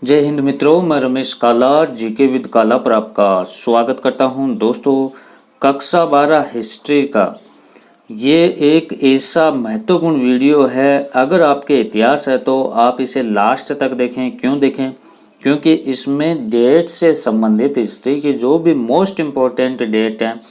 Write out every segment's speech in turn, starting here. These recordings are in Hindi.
जय हिंद मित्रों, मैं रमेश काला जीके विद काला पर आपका स्वागत करता हूं। दोस्तों, कक्षा 12 हिस्ट्री का ये एक ऐसा महत्वपूर्ण वीडियो है। अगर आपके इतिहास है तो आप इसे लास्ट तक देखें। क्यों देखें? क्योंकि इसमें डेट से संबंधित हिस्ट्री की जो भी मोस्ट इम्पोर्टेंट डेट हैं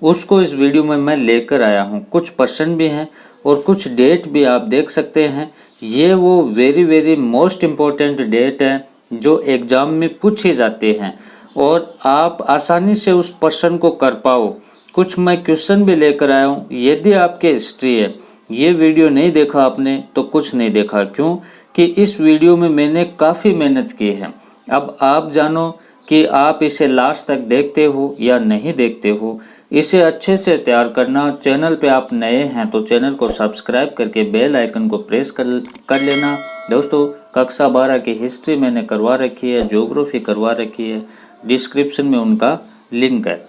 उसको इस वीडियो में मैं लेकर आया हूं। कुछ पर्सन भी हैं और कुछ डेट भी आप देख सकते हैं। ये वो वेरी मोस्ट इम्पोर्टेंट डेट हैं जो एग्ज़ाम में पूछे जाते हैं और आप आसानी से उस पर्सन को कर पाओ। कुछ मैं क्वेश्चन भी लेकर आया हूँ। यदि आपके हिस्ट्री है, ये वीडियो नहीं देखा आपने तो कुछ नहीं देखा। क्यों कि इस वीडियो में मैंने काफ़ी मेहनत की है। अब आप जानो कि आप इसे लास्ट तक देखते हो या नहीं देखते हो। इसे अच्छे से तैयार करना। चैनल पे आप नए हैं तो चैनल को सब्सक्राइब करके बेल आइकन को प्रेस कर लेना। दोस्तों, कक्षा 12 की हिस्ट्री मैंने करवा रखी है, ज्योग्राफी करवा रखी है, डिस्क्रिप्शन में उनका लिंक है।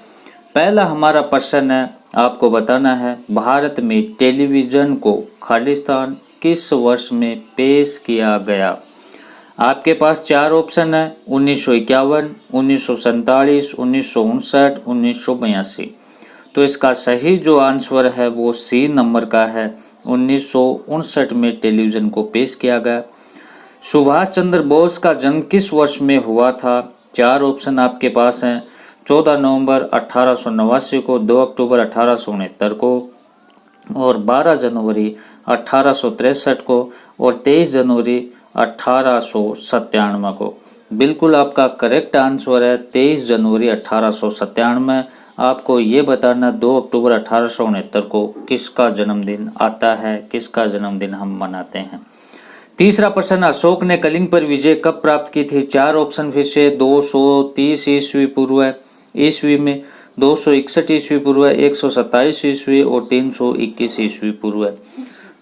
पहला हमारा प्रश्न है, आपको बताना है भारत में टेलीविज़न को खालिस्तान किस वर्ष में पेश किया गया। आपके पास 4 ऑप्शन है, 1951, 1947, 1959, 1982। तो इसका सही जो आंसर है वो सी नंबर का है, 1959 में टेलीविज़न को पेश किया गया। सुभाष चंद्र बोस का जन्म किस वर्ष में हुआ था? 4 ऑप्शन आपके पास हैं, 14 नवंबर 1889 को, 2 अक्टूबर 1869 को और 12 जनवरी 1863 को और 23 जनवरी 1897 को। बिल्कुल आपका करेक्ट आंसर है 23 जनवरी 1897। आपको ये बताना 2 अक्टूबर 1869 को किसका जन्मदिन आता है, किसका जन्मदिन हम मनाते हैं। तीसरा प्रश्न, अशोक ने कलिंग पर विजय कब प्राप्त की थी? 4 ऑप्शन फिर से, 230 ईस्वी पूर्व ईस्वी में, 261 ईस्वी पूर्व, 127 ईस्वी और 321 ईस्वी पूर्व।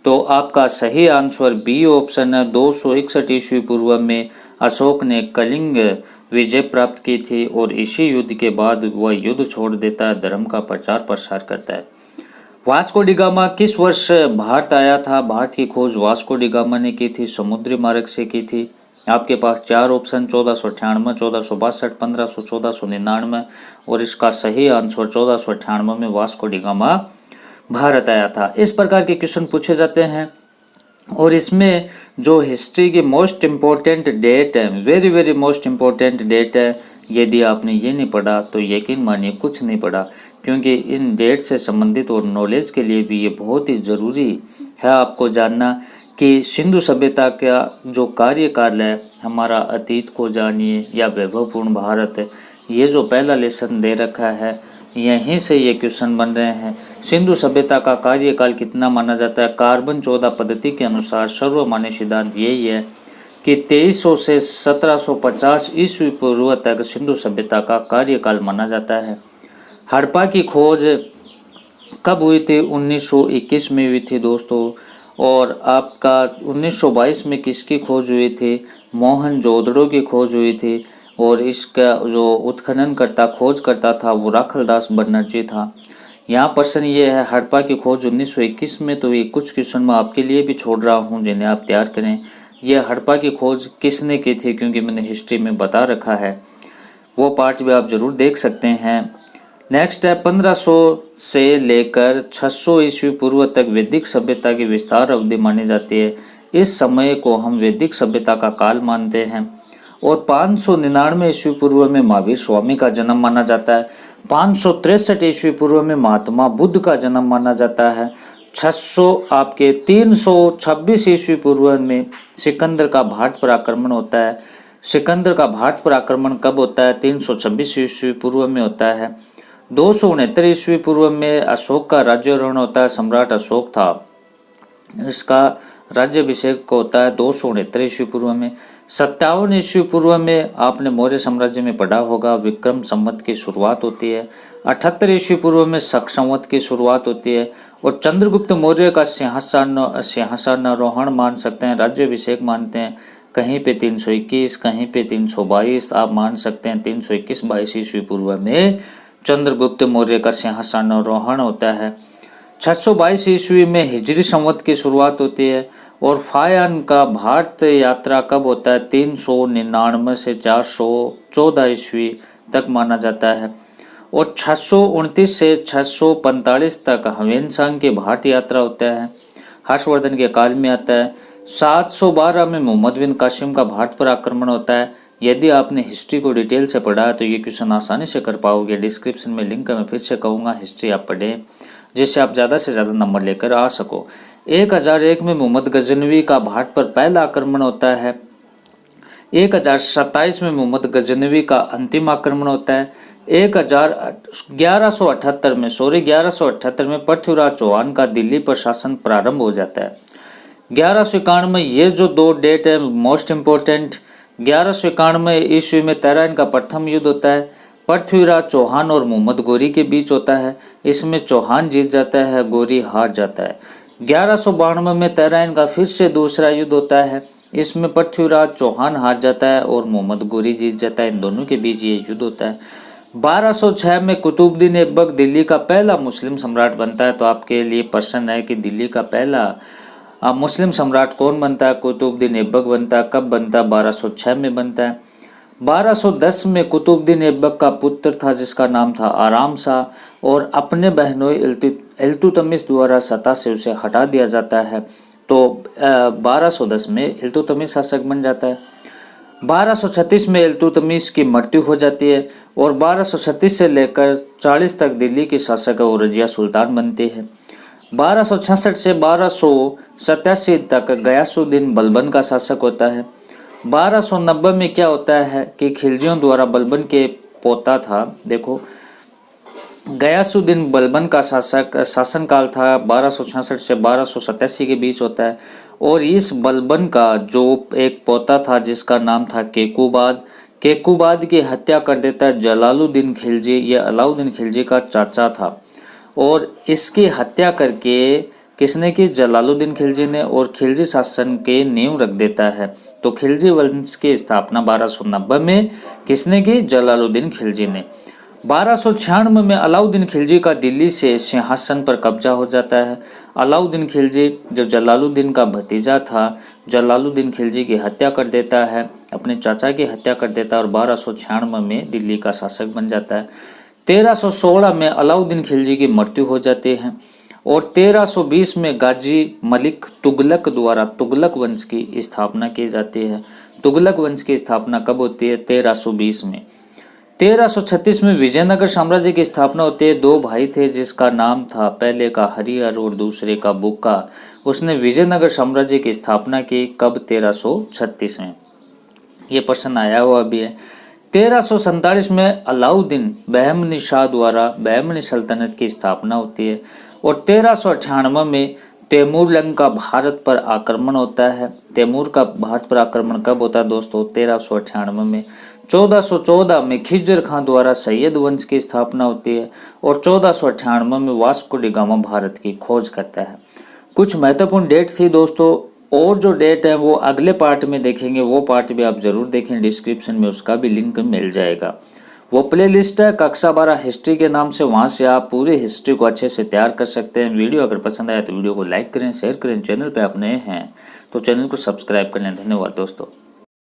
तो आपका सही आंसर बी ऑप्शन है, 261 ईस्वी पूर्व में अशोक ने कलिंग विजय प्राप्त की थी और इसी युद्ध के बाद वह युद्ध छोड़ देता है, धर्म का प्रचार प्रसार करता है। वास्को डी गामा किस वर्ष भारत आया था? भारत की खोज वास्को डी गामा ने की थी, समुद्री मार्ग से की थी। आपके पास 4 ऑप्शन, 1498, 1462, 1500, 1499 और इसका सही आंसर 1498 में वास्को डी गामा भारत आया था। इस प्रकार के क्वेश्चन पूछे जाते हैं और इसमें जो हिस्ट्री की मोस्ट इम्पोर्टेंट डेट है, वेरी मोस्ट इम्पोर्टेंट डेट है। यदि आपने ये नहीं पढ़ा तो यकीन मानिए कुछ नहीं पढ़ा, क्योंकि इन डेट से संबंधित और नॉलेज के लिए भी ये बहुत ही ज़रूरी है आपको जानना कि सिंधु सभ्यता का जो कार्यकाल है, हमारा अतीत को जानिए या वैभवपूर्ण भारत, ये जो पहला लेसन दे रखा है यहीं से ये क्वेश्चन बन रहे हैं। सिंधु सभ्यता का कार्यकाल कितना माना जाता है? कार्बन 14 पद्धति के अनुसार सर्वमान्य सिद्धांत यही है कि 2300 से 1750 ईस्वी पूर्व तक सिंधु सभ्यता का कार्यकाल माना जाता है। हड़प्पा की खोज कब हुई थी? 1921 में हुई थी दोस्तों। और आपका 1922 में किसकी खोज हुई थी? मोहनजोदड़ो की खोज हुई थी और इसका जो उत्खनन करता खोज करता था वो राखलदास बनर्जी था। यहाँ प्रश्न ये है, हड़प्पा की खोज 1921 में, तो ये कुछ क्वेश्चन मैं आपके लिए भी छोड़ रहा हूँ जिन्हें आप तैयार करें। ये हड़प्पा की खोज किसने की थी? क्योंकि मैंने हिस्ट्री में बता रखा है, वो पार्ट भी आप ज़रूर देख सकते हैं। नेक्स्ट है, 1500 से लेकर 600 ईस्वी पूर्व तक वैदिक सभ्यता की विस्तार अवधि मानी जाती है। इस समय को हम वैदिक सभ्यता का काल मानते हैं। और 599 ईस्वी पूर्व में महावीर स्वामी का जन्म माना जाता है। 563 ईस्वी पूर्व में महात्मा बुद्ध का जन्म माना जाता है। 326 ईस्वी पूर्व में सिकंदर का भारत पर आक्रमण होता है। सिकंदर का भारत पर आक्रमण कब होता है? 326 ईस्वी पूर्व में होता है। 269 ईस्वी पूर्व में अशोक का राज्यारोहण होता है। सम्राट अशोक था, इसका राज्याभिषेक होता है 269 ईस्वी पूर्व में। 57 ईस्वी पूर्व में आपने मौर्य साम्राज्य में पढ़ा होगा, विक्रम संवत की शुरुआत होती है। 78 ईस्वी पूर्व में शक संवत की शुरुआत होती है और चंद्रगुप्त मौर्य का सिंहासनारोहण मान सकते हैं, राज्याभिषेक मानते हैं। कहीं पे 321, कहीं पे 322, आप मान सकते हैं 321-22 ईस्वी पूर्व में चंद्रगुप्त मौर्य का सिंहासनारोहण होता है। 622 ईस्वी में हिजरी संवत की शुरुआत होती है और फायान का भारत यात्रा कब होता है? 399 से 414 ईस्वी तक माना जाता है। और 629 से 645 तक ह्वेनसांग की भारत यात्रा होता है, हर्षवर्धन के काल में आता है। 712 में मोहम्मद बिन कासिम का भारत पर आक्रमण होता है। यदि आपने हिस्ट्री को डिटेल से पढ़ा है तो ये क्वेश्चन आसानी से कर पाओगे। डिस्क्रिप्शन में लिंक है, मैं फिर से कहूँगा हिस्ट्री आप पढ़ें जिससे आप ज़्यादा से ज़्यादा नंबर लेकर आ सको। 1001 में मोहम्मद गजनवी का भारत पर पहला आक्रमण होता है। 1027 में मोहम्मद गजनवी का अंतिम आक्रमण होता है। 1178 में पृथ्वीराज चौहान का दिल्ली पर शासन प्रारंभ हो जाता है। 1191 में ये जो दो डेट है मोस्ट इम्पोर्टेंट। 1191 ईस्वी में तराइन का प्रथम युद्ध होता है, पृथ्वीराज चौहान और मोहम्मद गोरी के बीच होता है। इसमें चौहान जीत जाता है, गोरी हार जाता है। 1192 में तराइन का फिर से दूसरा युद्ध होता है। इसमें पृथ्वीराज चौहान हार जाता है और मोहम्मद गोरी जीत जाता है। इन दोनों के बीच ये युद्ध होता है। 1206 में कुतुबुद्दीन ऐबक दिल्ली का पहला मुस्लिम सम्राट बनता है। तो आपके लिए प्रश्न है कि दिल्ली का पहला मुस्लिम सम्राट कौन बनता है? कुतुबुद्दीन ऐबक बनता है। कब बनता है? 1206 में बनता है। 1210 में कुतुबुद्दीन ऐबक का पुत्र था जिसका नाम था आराम शाह और अपने बहनोई इल्तुतमिश द्वारा सत्ता से उसे हटा दिया जाता है। तो 1210 में इल्तुतमिश शासक बन जाता है। 1236 में इल्तुतमिश की मृत्यु हो जाती है और 1236 से लेकर 40 तक दिल्ली की शासक और रजिया सुल्तान बनते हैं। 1266 से 1287 तक गयासुद्दीन बलबन का शासक होता है। 1290 में क्या होता है कि खिलजियों द्वारा बलबन के पोता था, देखो गयासुद्दीन बलबन का शासनकाल था 1266 से 1287 के बीच होता है। और इस बलबन का जो एक पोता था जिसका नाम था केकुबाद की हत्या कर देता है जलालुद्दीन खिलजी। यह अलाउद्दीन खिलजी का चाचा था और इसकी हत्या करके किसने की? जलालुद्दीन खिलजी ने, और खिलजी शासन के नींव रख देता है। तो खिलजी वंश की स्थापना 1290 में किसने की? जलालुद्दीन खिलजी ने। 1296 में अलाउद्दीन खिलजी का दिल्ली से सिंहासन पर कब्जा हो जाता है। अलाउद्दीन खिलजी जो जलालुद्दीन का भतीजा था, जलालुद्दीन खिलजी की हत्या कर देता है, अपने चाचा की हत्या कर देता है और 1296 में दिल्ली का शासक बन जाता है। 1316 में अलाउद्दीन खिलजी की मृत्यु हो जाती है और 1320 में गाजी मलिक तुगलक द्वारा तुगलक वंश की स्थापना की जाती है। तुगलक वंश की स्थापना कब होती है? 1320 में। 1336 में विजयनगर साम्राज्य की स्थापना होती है। दो भाई थे जिसका नाम था, पहले का हरिहर और दूसरे का बुक्का। उसने विजयनगर साम्राज्य की स्थापना की कब? 1336 में। ये प्रश्न आया हुआ भी है। 1347 में अलाउद्दीन बहमनी शाह द्वारा बहमनी सल्तनत की स्थापना होती है और 1398 में तैमूरलंग का भारत पर आक्रमण होता है। तैमूर का भारत पर आक्रमण कब होता है दोस्तों? 1398 में। 1414 में खिज्जर खां द्वारा सैयद वंश की स्थापना होती है और 1498 में वास्को डी गामा भारत की खोज करता है। कुछ महत्वपूर्ण डेट थी दोस्तों, और जो डेट है वो अगले पार्ट में देखेंगे। वो पार्ट भी आप जरूर देखें, डिस्क्रिप्शन में उसका भी लिंक मिल जाएगा। वो प्ले लिस्ट है कक्षा 12 हिस्ट्री के नाम से, वहाँ से आप पूरी हिस्ट्री को अच्छे से तैयार कर सकते हैं। वीडियो अगर पसंद आया तो वीडियो को लाइक करें, शेयर करें। चैनल पे आप नए हैं तो चैनल को सब्सक्राइब कर लें। धन्यवाद दोस्तों।